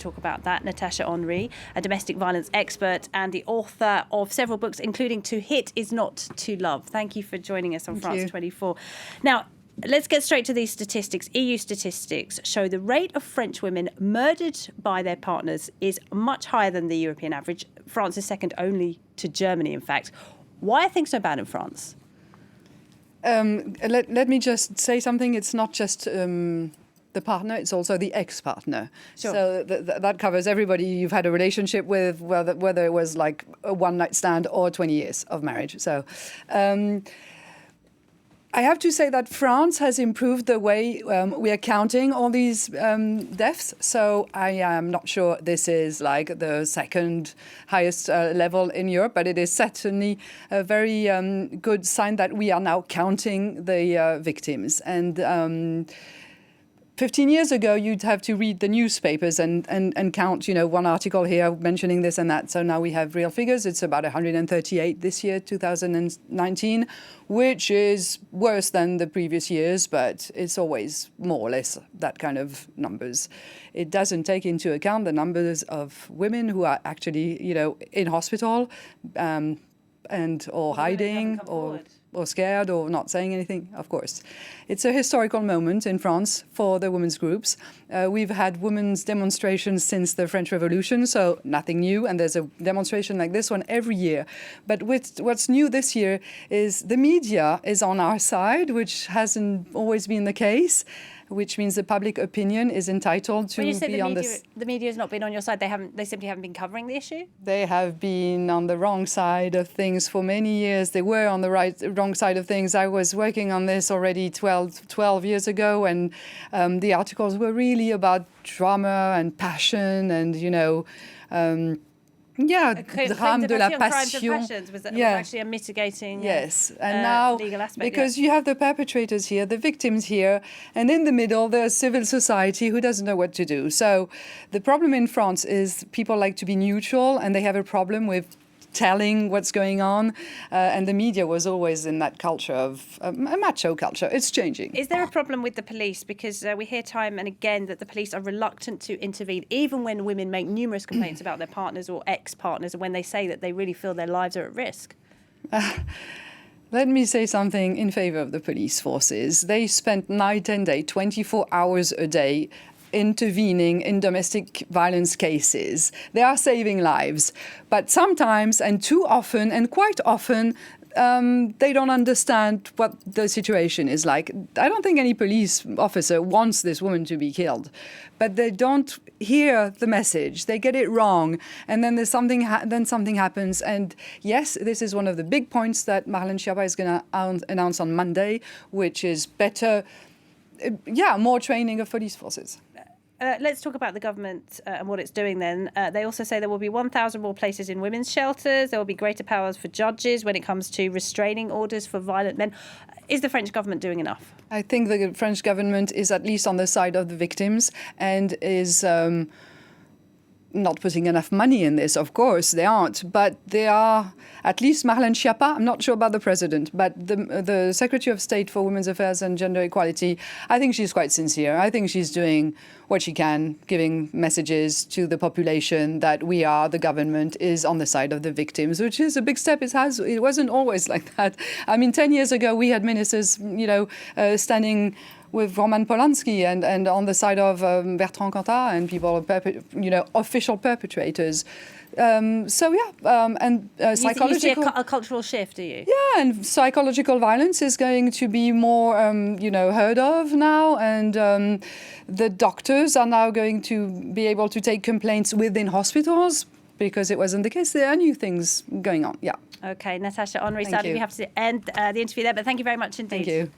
talk about that. Natacha Henry, a domestic violence expert and the author of several books, including To Hit Is Not To Love. Thank you for joining us on France 24. Now, let's get straight to these statistics. EU statistics show the rate of French women murdered by their partners is much higher than the European average. France is second only to Germany, in fact. Why are things so bad in France? Let me just say something. It's not just the partner, it's also the ex-partner. Sure. So that covers everybody you've had a relationship with, whether it was like a one-night stand or 20 years of marriage. So I have to say that France has improved the way we are counting all these deaths. So I am not sure this is like the second highest level in Europe, but it is certainly a very good sign that we are now counting the victims. And 15 years ago, you'd have to read the newspapers and count, one article here mentioning this and that. So now we have real figures. It's about 138 this year, 2019, which is worse than the previous years, but it's always more or less that kind of numbers. It doesn't take into account the numbers of women who are actually, in hospital or hiding or scared or not saying anything, of course. It's a historical moment in France for the women's groups. We've had women's demonstrations since the French Revolution, so nothing new, and there's a demonstration like this one every year. But what's new this year is the media is on our side, which hasn't always been the case, which means the public opinion is entitled to be on this. The media has not been on your side. They simply haven't been covering the issue? They have been on the wrong side of things for many years. They were on the wrong side of things. I was working on this already 12 years ago, and the articles were really about drama and passion and, drame de la passion. Was actually a mitigating and now, legal aspect. Because you have the perpetrators here, the victims here, and in the middle there's civil society who doesn't know what to do. So the problem in France is people like to be neutral, and they have a problem with telling what's going on, and the media was always in that culture of a macho culture. It's changing. Is there a problem with the police? Because we hear time and again that the police are reluctant to intervene, even when women make numerous complaints about their partners or ex-partners, and when they say that they really feel their lives are at risk. Let me say something in favor of the police forces. They spend night and day, 24 hours a day, intervening in domestic violence cases. They are saving lives. But sometimes, and too often, and quite often, they don't understand what the situation is like. I don't think any police officer wants this woman to be killed, but they don't hear the message. They get it wrong, and then there's something happens. And yes, this is one of the big points that Marlène Schiappa is going to announce on Monday, which is more training of police forces. Let's talk about the government and what it's doing then. They also say there will be 1,000 more places in women's shelters. There will be greater powers for judges when it comes to restraining orders for violent men. Is the French government doing enough? I think the French government is at least on the side of the victims and is not putting enough money in this. Of course, they aren't. But they are, at least Marlène Schiappa, I'm not sure about the president, but the Secretary of State for Women's Affairs and Gender Equality, I think she's quite sincere. I think she's doing what she can, giving messages to the population that the government is on the side of the victims, which is a big step. It wasn't always like that. I mean, 10 years ago, we had ministers, standing with Roman Polanski and on the side of Bertrand Cantat and people, official perpetrators. And psychological. You see a cultural shift, do you? Yeah, and psychological violence is going to be more, heard of now, and the doctors are now going to be able to take complaints within hospitals because it wasn't the case. There are new things going on. Yeah. Okay, Natacha Henry, sadly we have to end the interview there, but thank you very much indeed. Thank you.